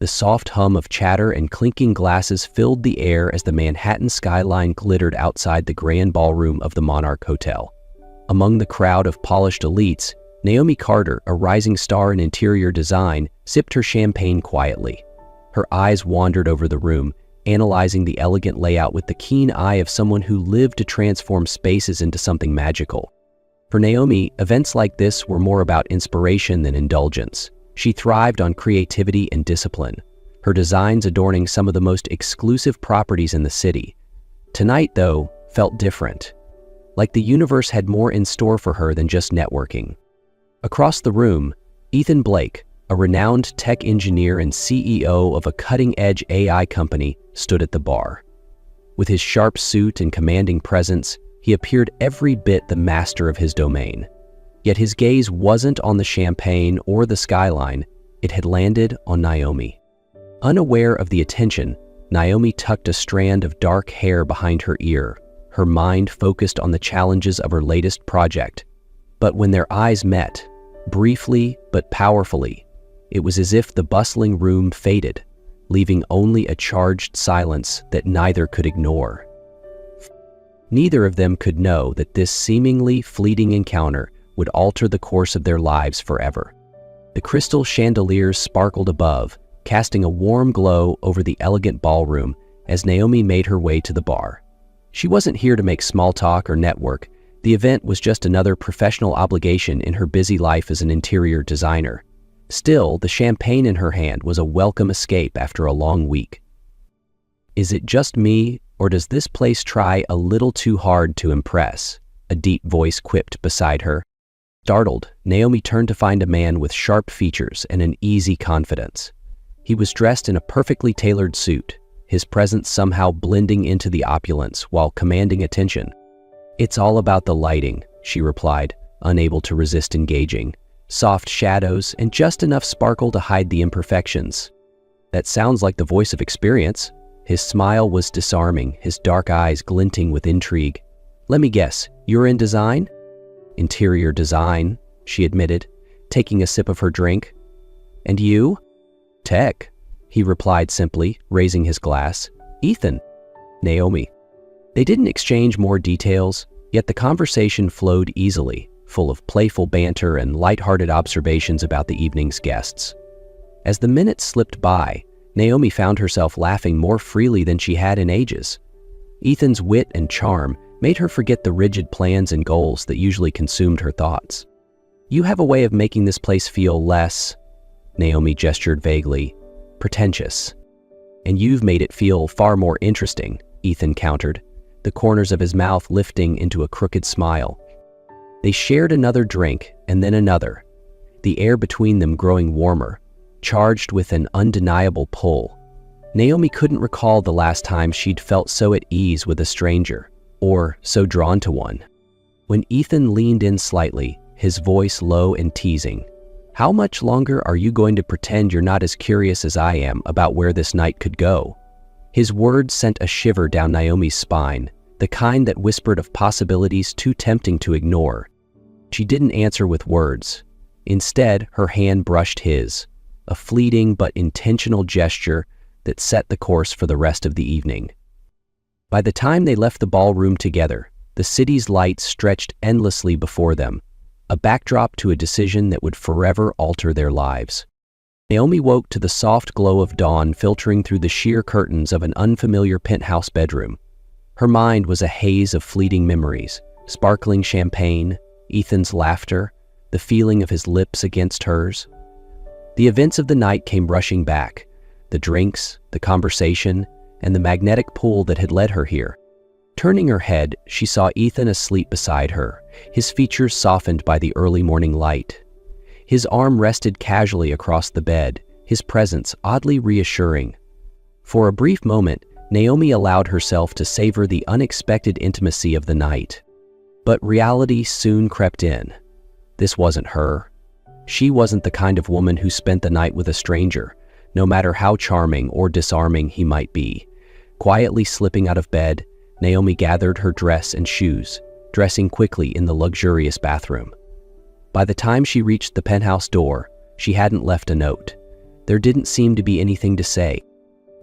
The soft hum of chatter and clinking glasses filled the air as the Manhattan skyline glittered outside the grand ballroom of the Monarch Hotel. Among the crowd of polished elites, Naomi Carter, a rising star in interior design, sipped her champagne quietly. Her eyes wandered over the room, analyzing the elegant layout with the keen eye of someone who lived to transform spaces into something magical. For Naomi, events like this were more about inspiration than indulgence. She thrived on creativity and discipline, her designs adorning some of the most exclusive properties in the city. Tonight, though, felt different. Like the universe had more in store for her than just networking. Across the room, Ethan Blake, a renowned tech engineer and CEO of a cutting-edge AI company, stood at the bar. With his sharp suit and commanding presence, he appeared every bit the master of his domain. Yet his gaze wasn't on the champagne or the skyline, it had landed on Naomi. Unaware of the attention, Naomi tucked a strand of dark hair behind her ear, her mind focused on the challenges of her latest project. But when their eyes met, briefly but powerfully, it was as if the bustling room faded, leaving only a charged silence that neither could ignore. Neither of them could know that this seemingly fleeting encounter would alter the course of their lives forever. The crystal chandeliers sparkled above, casting a warm glow over the elegant ballroom as Naomi made her way to the bar. She wasn't here to make small talk or network. The event was just another professional obligation in her busy life as an interior designer. Still, the champagne in her hand was a welcome escape after a long week. "Is it just me, or does this place try a little too hard to impress?" a deep voice quipped beside her. Startled, Naomi turned to find a man with sharp features and an easy confidence. He was dressed in a perfectly tailored suit, his presence somehow blending into the opulence while commanding attention. "It's all about the lighting," she replied, unable to resist engaging. "Soft shadows and just enough sparkle to hide the imperfections." "That sounds like the voice of experience." His smile was disarming, his dark eyes glinting with intrigue. "Let me guess, you're in design?" "Interior design," she admitted, taking a sip of her drink. "And you?" "Tech," he replied simply, raising his glass. "Ethan." "Naomi." They didn't exchange more details, yet the conversation flowed easily, full of playful banter and lighthearted observations about the evening's guests. As the minutes slipped by, Naomi found herself laughing more freely than she had in ages. Ethan's wit and charm made her forget the rigid plans and goals that usually consumed her thoughts. "You have a way of making this place feel less," Naomi gestured vaguely, "pretentious." "And you've made it feel far more interesting," Ethan countered, the corners of his mouth lifting into a crooked smile. They shared another drink and then another, the air between them growing warmer, charged with an undeniable pull. Naomi couldn't recall the last time she'd felt so at ease with a stranger, or so drawn to one. When Ethan leaned in slightly, his voice low and teasing, "How much longer are you going to pretend you're not as curious as I am about where this night could go?" His words sent a shiver down Naomi's spine, the kind that whispered of possibilities too tempting to ignore. She didn't answer with words. Instead, her hand brushed his, a fleeting but intentional gesture that set the course for the rest of the evening. By the time they left the ballroom together, the city's lights stretched endlessly before them, a backdrop to a decision that would forever alter their lives. Naomi woke to the soft glow of dawn filtering through the sheer curtains of an unfamiliar penthouse bedroom. Her mind was a haze of fleeting memories, sparkling champagne, Ethan's laughter, the feeling of his lips against hers. The events of the night came rushing back, the drinks, the conversation, and the magnetic pull that had led her here. Turning her head, she saw Ethan asleep beside her, his features softened by the early morning light. His arm rested casually across the bed, his presence oddly reassuring. For a brief moment, Naomi allowed herself to savor the unexpected intimacy of the night. But reality soon crept in. This wasn't her. She wasn't the kind of woman who spent the night with a stranger, no matter how charming or disarming he might be. Quietly slipping out of bed, Naomi gathered her dress and shoes, dressing quickly in the luxurious bathroom. By the time she reached the penthouse door, she hadn't left a note. There didn't seem to be anything to say.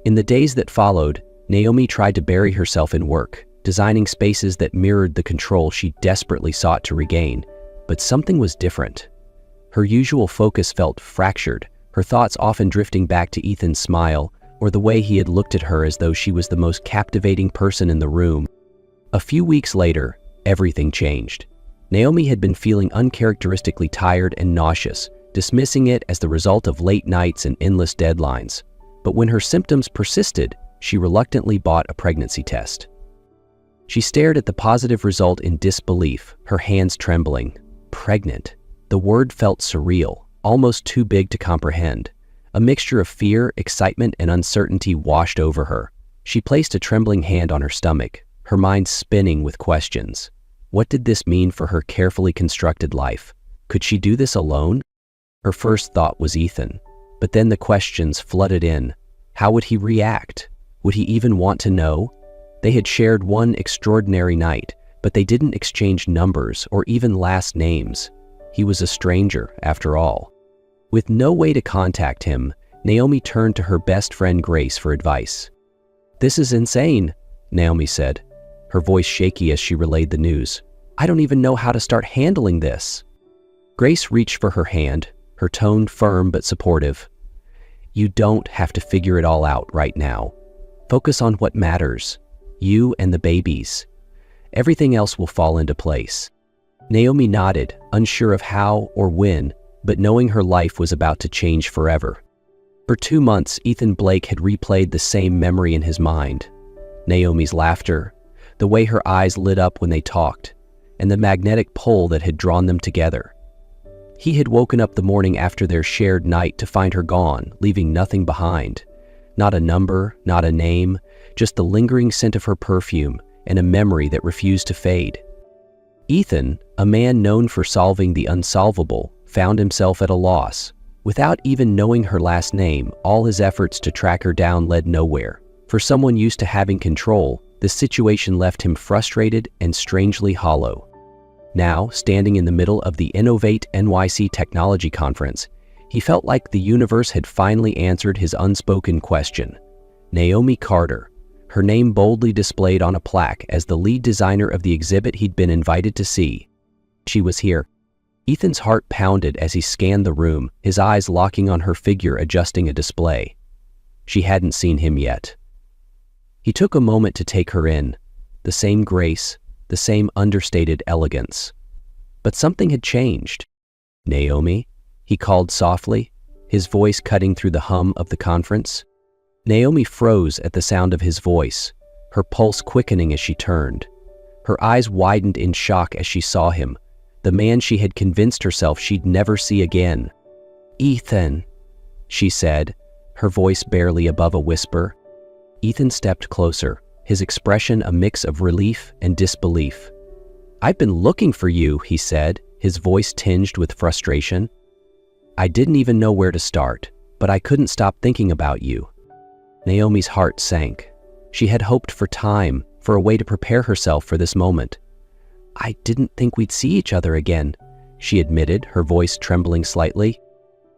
In the days that followed, Naomi tried to bury herself in work, designing spaces that mirrored the control she desperately sought to regain. But something was different. Her usual focus felt fractured, her thoughts often drifting back to Ethan's smile or the way he had looked at her as though she was the most captivating person in the room. A few weeks later, everything changed. Naomi had been feeling uncharacteristically tired and nauseous, dismissing it as the result of late nights and endless deadlines. But when her symptoms persisted, she reluctantly bought a pregnancy test. She stared at the positive result in disbelief, her hands trembling. Pregnant. The word felt surreal, almost too big to comprehend. A mixture of fear, excitement, and uncertainty washed over her. She placed a trembling hand on her stomach, her mind spinning with questions. What did this mean for her carefully constructed life? Could she do this alone? Her first thought was Ethan, but then the questions flooded in. How would he react? Would he even want to know? They had shared one extraordinary night, but they didn't exchange numbers or even last names. He was a stranger, after all. With no way to contact him, Naomi turned to her best friend Grace for advice. "This is insane," Naomi said, her voice shaky as she relayed the news. "I don't even know how to start handling this." Grace reached for her hand, her tone firm but supportive. "You don't have to figure it all out right now. Focus on what matters. You and the babies. Everything else will fall into place." Naomi nodded, unsure of how or when, but knowing her life was about to change forever. For 2 months, Ethan Blake had replayed the same memory in his mind. Naomi's laughter, the way her eyes lit up when they talked, and the magnetic pull that had drawn them together. He had woken up the morning after their shared night to find her gone, leaving nothing behind. Not a number, not a name, just the lingering scent of her perfume and a memory that refused to fade. Ethan, a man known for solving the unsolvable, found himself at a loss. Without even knowing her last name, all his efforts to track her down led nowhere. For someone used to having control, the situation left him frustrated and strangely hollow. Now, standing in the middle of the Innovate NYC Technology Conference, he felt like the universe had finally answered his unspoken question. Naomi Carter, her name boldly displayed on a plaque as the lead designer of the exhibit he'd been invited to see. She was here. Ethan's heart pounded as he scanned the room, his eyes locking on her figure adjusting a display. She hadn't seen him yet. He took a moment to take her in, the same grace, the same understated elegance. But something had changed. "Naomi?" he called softly, his voice cutting through the hum of the conference. Naomi froze at the sound of his voice, her pulse quickening as she turned. Her eyes widened in shock as she saw him, the man she had convinced herself she'd never see again. "Ethan," she said, her voice barely above a whisper. Ethan stepped closer, his expression a mix of relief and disbelief. "I've been looking for you," he said, his voice tinged with frustration. "I didn't even know where to start, but I couldn't stop thinking about you." Naomi's heart sank. She had hoped for time, for a way to prepare herself for this moment. "I didn't think we'd see each other again," she admitted, her voice trembling slightly.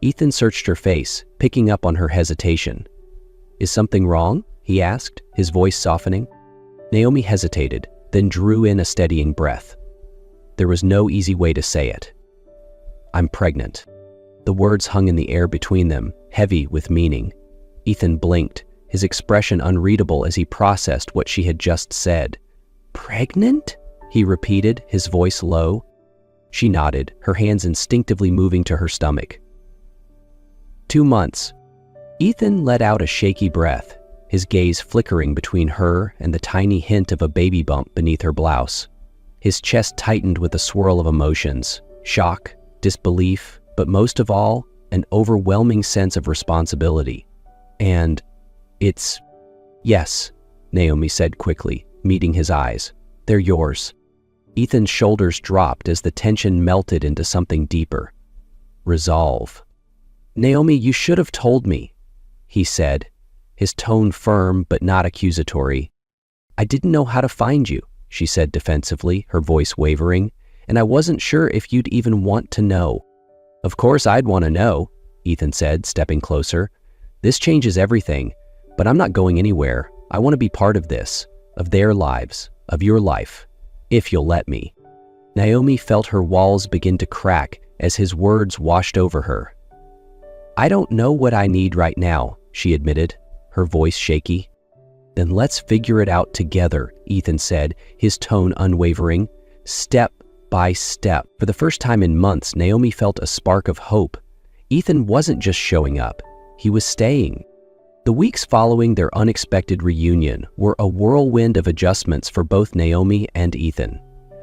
Ethan searched her face, picking up on her hesitation. "Is something wrong?" he asked, his voice softening. Naomi hesitated, then drew in a steadying breath. There was no easy way to say it. "I'm pregnant." The words hung in the air between them, heavy with meaning. Ethan blinked, his expression unreadable as he processed what she had just said. "Pregnant?" he repeated, his voice low. She nodded, her hands instinctively moving to her stomach. 2 months. Ethan let out a shaky breath, his gaze flickering between her and the tiny hint of a baby bump beneath her blouse. His chest tightened with a swirl of emotions, shock, disbelief, but most of all, an overwhelming sense of responsibility. "And it's..." "Yes," Naomi said quickly, meeting his eyes. "They're yours." Ethan's shoulders dropped as the tension melted into something deeper. Resolve. "Naomi, you should have told me," he said, his tone firm but not accusatory. "I didn't know how to find you," she said defensively, her voice wavering, "and I wasn't sure if you'd even want to know." "Of course I'd want to know," Ethan said, stepping closer. "This changes everything, but I'm not going anywhere. I want to be part of this, of their lives, of your life, if you'll let me." Naomi felt her walls begin to crack as his words washed over her. "I don't know what I need right now," she admitted, her voice shaky. "Then let's figure it out together," Ethan said, his tone unwavering, step by step. For the first time in months, Naomi felt a spark of hope. Ethan wasn't just showing up, he was staying. The weeks following their unexpected reunion were a whirlwind of adjustments for both Naomi and Ethan.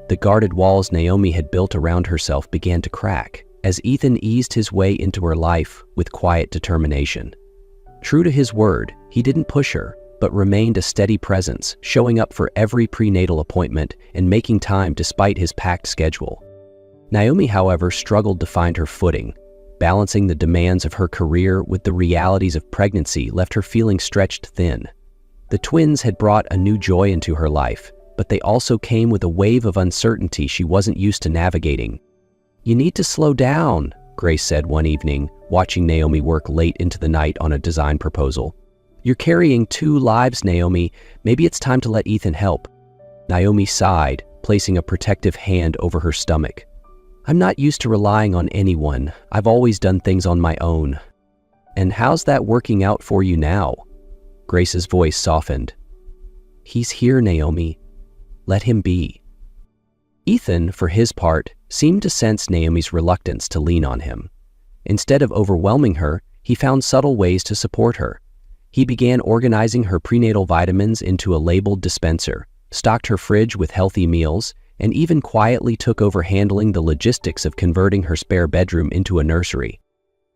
The guarded walls Naomi had built around herself began to crack as Ethan eased his way into her life with quiet determination. True to his word, he didn't push her, but remained a steady presence, showing up for every prenatal appointment and making time despite his packed schedule. Naomi, however, struggled to find her footing. Balancing the demands of her career with the realities of pregnancy left her feeling stretched thin. The twins had brought a new joy into her life, but they also came with a wave of uncertainty she wasn't used to navigating. "You need to slow down," Grace said one evening, watching Naomi work late into the night on a design proposal. "You're carrying 2 lives, Naomi. Maybe it's time to let Ethan help." Naomi sighed, placing a protective hand over her stomach. "I'm not used to relying on anyone. I've always done things on my own." "And how's that working out for you now?" Grace's voice softened. "He's here, Naomi. Let him be." Ethan, for his part, seemed to sense Naomi's reluctance to lean on him. Instead of overwhelming her, he found subtle ways to support her. He began organizing her prenatal vitamins into a labeled dispenser, stocked her fridge with healthy meals, and even quietly took over handling the logistics of converting her spare bedroom into a nursery.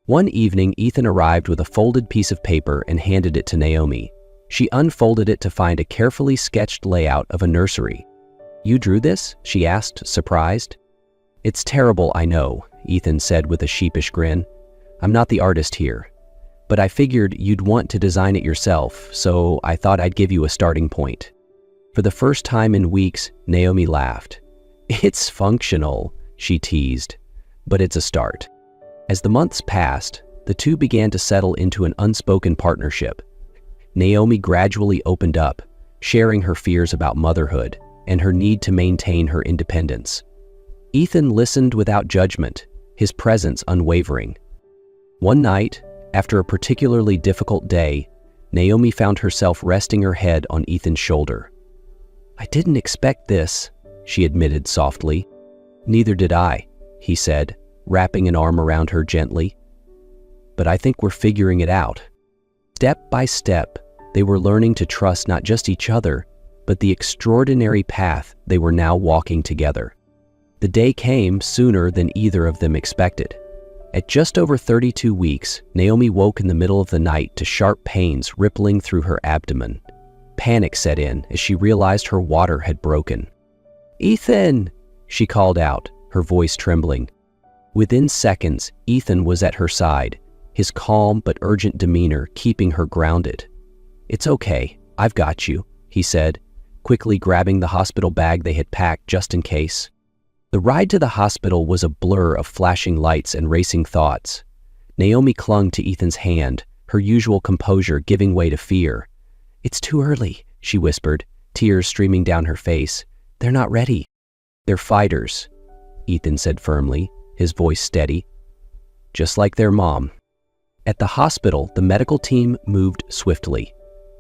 One evening, Ethan arrived with a folded piece of paper and handed it to Naomi. She unfolded it to find a carefully sketched layout of a nursery. "You drew this?" she asked, surprised. "It's terrible, I know," Ethan said with a sheepish grin. "I'm not the artist here. But I figured you'd want to design it yourself, so I thought I'd give you a starting point." For the first time in weeks, Naomi laughed. "It's functional," she teased, "but it's a start." As the months passed, the two began to settle into an unspoken partnership. Naomi gradually opened up, sharing her fears about motherhood and her need to maintain her independence. Ethan listened without judgment, his presence unwavering. One night, after a particularly difficult day, Naomi found herself resting her head on Ethan's shoulder. "I didn't expect this," she admitted softly. "Neither did I," he said, wrapping an arm around her gently. "But I think we're figuring it out." Step by step, they were learning to trust not just each other, but the extraordinary path they were now walking together. The day came sooner than either of them expected. At just over 32 weeks, Naomi woke in the middle of the night to sharp pains rippling through her abdomen. Panic set in as she realized her water had broken. "Ethan!" she called out, her voice trembling. Within seconds, Ethan was at her side, his calm but urgent demeanor keeping her grounded. "It's okay, I've got you," he said, quickly grabbing the hospital bag they had packed just in case. The ride to the hospital was a blur of flashing lights and racing thoughts. Naomi clung to Ethan's hand, her usual composure giving way to fear. "It's too early," she whispered, tears streaming down her face. "They're not ready." "They're fighters," Ethan said firmly, his voice steady. "Just like their mom." At the hospital, the medical team moved swiftly.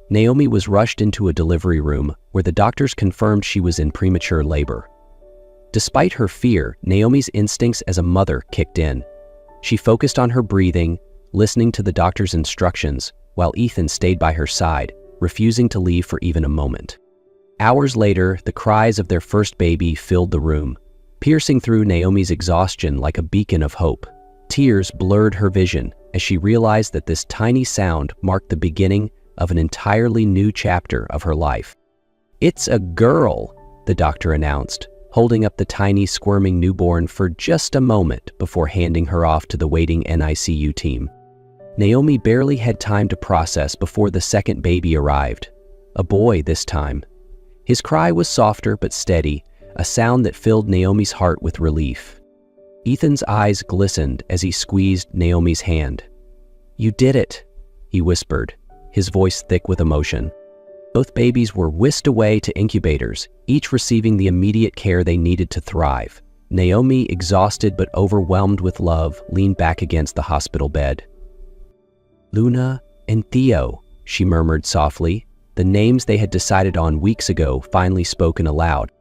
Naomi was rushed into a delivery room where the doctors confirmed she was in premature labor. Despite her fear, Naomi's instincts as a mother kicked in. She focused on her breathing, listening to the doctor's instructions, while Ethan stayed by her side, refusing to leave for even a moment. Hours later, the cries of their first baby filled the room, piercing through Naomi's exhaustion like a beacon of hope. Tears blurred her vision as she realized that this tiny sound marked the beginning of an entirely new chapter of her life. "It's a girl," the doctor announced, holding up the tiny, squirming newborn for just a moment before handing her off to the waiting NICU team. Naomi barely had time to process before the second baby arrived. A boy this time. His cry was softer but steady, a sound that filled Naomi's heart with relief. Ethan's eyes glistened as he squeezed Naomi's hand, "You did it," he whispered, his voice thick with emotion. Both babies were whisked away to incubators, each receiving the immediate care they needed to thrive. Naomi, exhausted but overwhelmed with love, leaned back against the hospital bed. "Luna and Theo," she murmured softly, the names they had decided on weeks ago finally spoken aloud.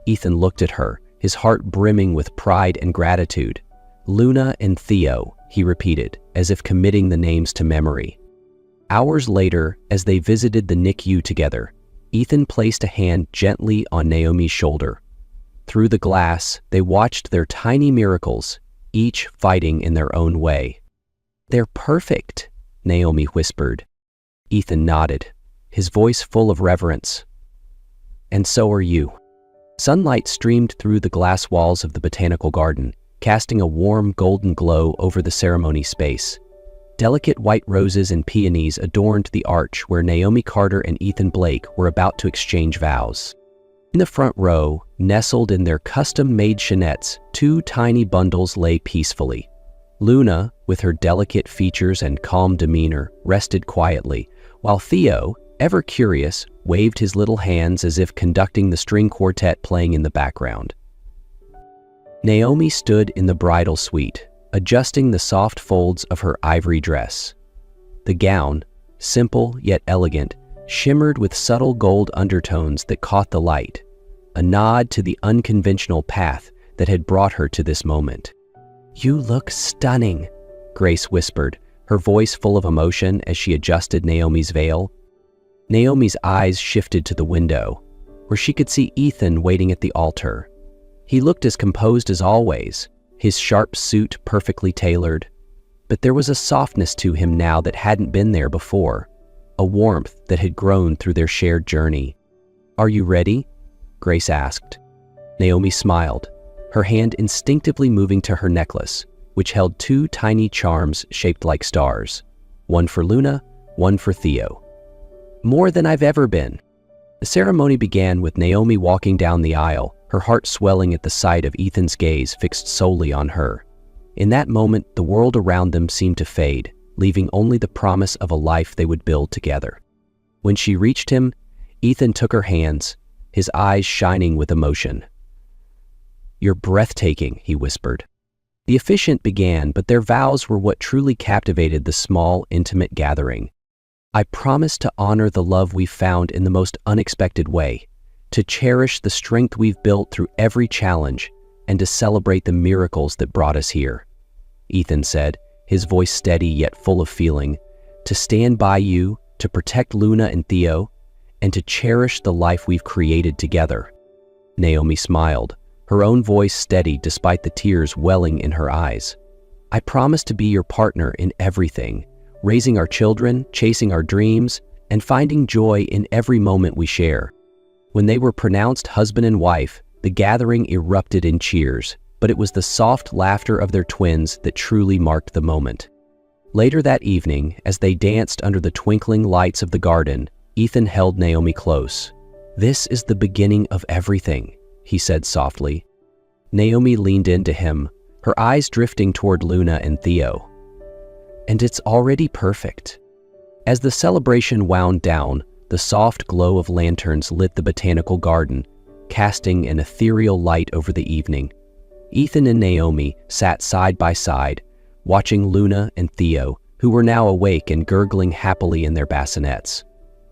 Ethan looked at her, his heart brimming with pride and gratitude. "Luna and Theo," he repeated, as if committing the names to memory. Hours later, as they visited the NICU together, Ethan placed a hand gently on Naomi's shoulder. Through the glass, they watched their tiny miracles, each fighting in their own way. "They're perfect," Naomi whispered. Ethan nodded, his voice full of reverence. "And so are you." Sunlight streamed through the glass walls of the botanical garden, casting a warm golden glow over the ceremony space. Delicate white roses and peonies adorned the arch where Naomi Carter and Ethan Blake were about to exchange vows. In the front row, nestled in their custom-made chinettes, two tiny bundles lay peacefully. Luna, with her delicate features and calm demeanor, rested quietly, while Theo, ever curious, waved his little hands as if conducting the string quartet playing in the background. Naomi stood in the bridal suite, adjusting the soft folds of her ivory dress. The gown, simple yet elegant, shimmered with subtle gold undertones that caught the light, a nod to the unconventional path that had brought her to this moment. "You look stunning," Grace whispered, her voice full of emotion as she adjusted Naomi's veil. Naomi's eyes shifted to the window, where she could see Ethan waiting at the altar. He looked as composed as always, his sharp suit perfectly tailored, but there was a softness to him now that hadn't been there before, a warmth that had grown through their shared journey. "Are you ready?" Grace asked. Naomi smiled, her hand instinctively moving to her necklace, which held two tiny charms shaped like stars, one for Luna, one for Theo. "More than I've ever been." The ceremony began with Naomi walking down the aisle, her heart swelling at the sight of Ethan's gaze fixed solely on her. In that moment, the world around them seemed to fade, leaving only the promise of a life they would build together. When she reached him, Ethan took her hands, his eyes shining with emotion. "You're breathtaking," he whispered. The officiant began, but their vows were what truly captivated the small, intimate gathering. "I promise to honor the love we've found in the most unexpected way, to cherish the strength we've built through every challenge, and to celebrate the miracles that brought us here," Ethan said, his voice steady yet full of feeling, "to stand by you, to protect Luna and Theo, and to cherish the life we've created together." Naomi smiled, her own voice steady despite the tears welling in her eyes. "I promise to be your partner in everything, raising our children, chasing our dreams, and finding joy in every moment we share." When they were pronounced husband and wife, the gathering erupted in cheers, but it was the soft laughter of their twins that truly marked the moment. Later that evening, as they danced under the twinkling lights of the garden, Ethan held Naomi close. "This is the beginning of everything," he said softly. Naomi leaned into him, her eyes drifting toward Luna and Theo. "And it's already perfect." As the celebration wound down, the soft glow of lanterns lit the botanical garden, casting an ethereal light over the evening. Ethan and Naomi sat side by side, watching Luna and Theo, who were now awake and gurgling happily in their bassinets.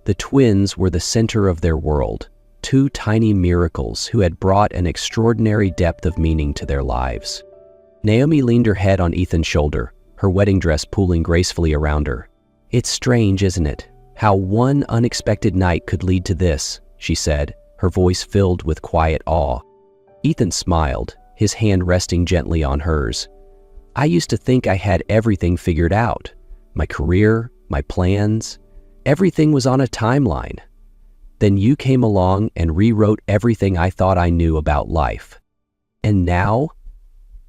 The twins were the center of their world, two tiny miracles who had brought an extraordinary depth of meaning to their lives. Naomi leaned her head on Ethan's shoulder, her wedding dress pooling gracefully around her. "It's strange, isn't it? How one unexpected night could lead to this," she said, her voice filled with quiet awe. Ethan smiled, his hand resting gently on hers. "I used to think I had everything figured out. My career, my plans, everything was on a timeline. Then you came along and rewrote everything I thought I knew about life." "And now?"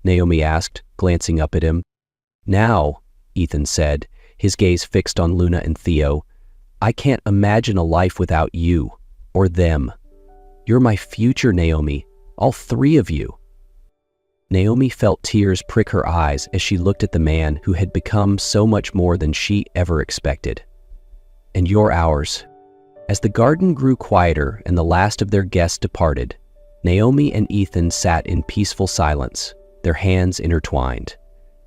Naomi asked, glancing up at him. "Now," Ethan said, his gaze fixed on Luna and Theo, "I can't imagine a life without you, or them. You're my future, Naomi, all three of you." Naomi felt tears prick her eyes as she looked at the man who had become so much more than she ever expected. "And you're ours." As the garden grew quieter and the last of their guests departed, Naomi and Ethan sat in peaceful silence, their hands intertwined.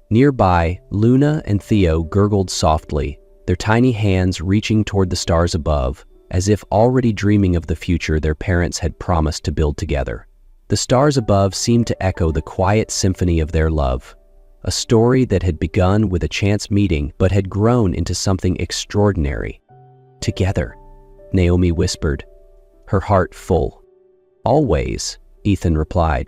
Nearby, Luna and Theo gurgled softly, their tiny hands reaching toward the stars above, as if already dreaming of the future their parents had promised to build together. The stars above seemed to echo the quiet symphony of their love, a story that had begun with a chance meeting but had grown into something extraordinary. "Together," Naomi whispered, her heart full. "Always," Ethan replied,